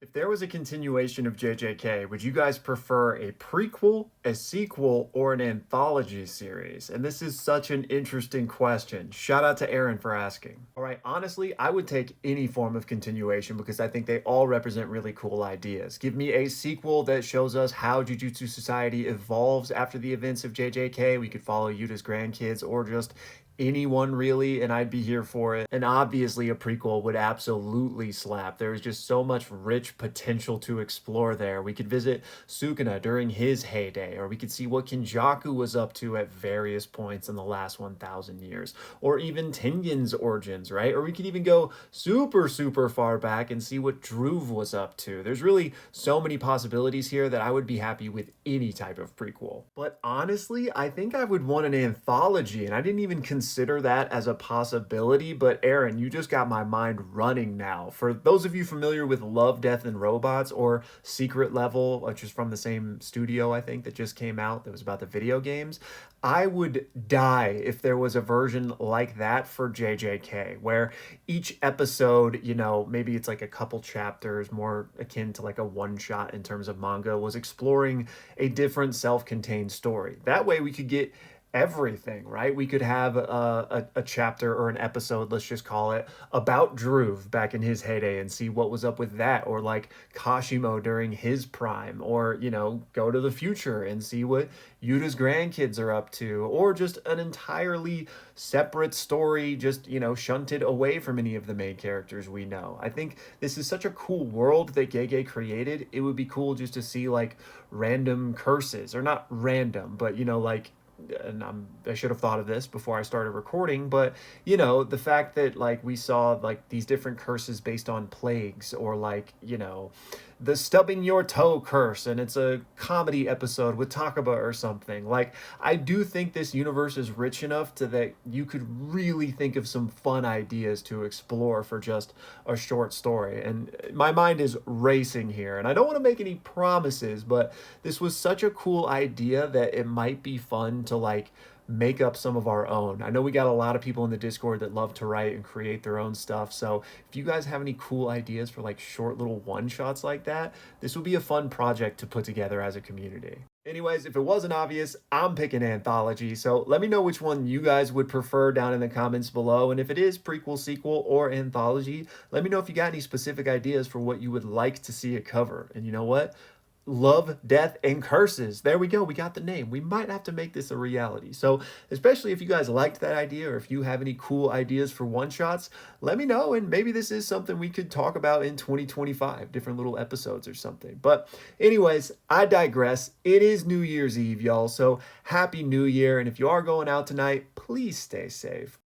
If there was a continuation of JJK, would you guys prefer a prequel, a sequel, or an anthology series? And this is such an interesting question. Shout out to Aaron for asking. All right, honestly, I would take any form of continuation because I think they all represent really cool ideas. Give me a sequel that shows us how Jujutsu Society evolves after the events of JJK. We could follow Yuta's grandkids or just anyone really, and I'd be here for it. And obviously, a prequel would absolutely slap. There's just so much rich potential to explore there. We could visit Sukuna during his heyday, or we could see what Kinjaku was up to at various points in the last 1,000 years, or even Tengen's origins, right? Or we could even go super far back and see what Druve was up to. There's really so many possibilities here that I would be happy with any type of prequel. But honestly, I think I would want an anthology, and I didn't even consider that as a possibility. But Aaron, you just got my mind running now. For those of you familiar with Love, Death, and Robots or Secret Level, which is from the same studio, I think, that just came out that was about the video games, I would die if there was a version like that for JJK, where each episode, maybe it's like a couple chapters, more akin to like a one shot in terms of manga, was exploring a different self contained story. That way we could get everything, right? We could have a chapter or an episode, let's just call it, about Druve back in his heyday and see what was up with that, or like Kashimo during his prime, or, go to the future and see what Yuta's grandkids are up to, or just an entirely separate story, just, shunted away from any of the main characters we know. I think this is such a cool world that Gege created. It would be cool just to see like random curses, or not random, but, like, and I should have thought of this before I started recording, but the fact that like we saw like these different curses based on plagues, or like, the stubbing your toe curse, and it's a comedy episode with Takaba or something. Like, I do think this universe is rich enough to that you could really think of some fun ideas to explore for just a short story. And my mind is racing here, and I don't want to make any promises, but this was such a cool idea that it might be fun to like make up some of our own. I know we got a lot of people in the Discord that love to write and create their own stuff. So if you guys have any cool ideas for like short little one shots like that, this would be a fun project to put together as a community. Anyways, if it wasn't obvious, I'm picking Anthology. So let me know which one you guys would prefer down in the comments below. And if it is prequel, sequel, or Anthology, let me know if you got any specific ideas for what you would like to see it cover. And you know what? Love, Death, and Curses. There we go. We got the name. We might have to make this a reality. So, especially if you guys liked that idea, or if you have any cool ideas for one shots, let me know. And maybe this is something we could talk about in 2025, different little episodes or something. But, anyways, I digress. It is New Year's Eve, y'all. So, Happy New Year. And if you are going out tonight, please stay safe.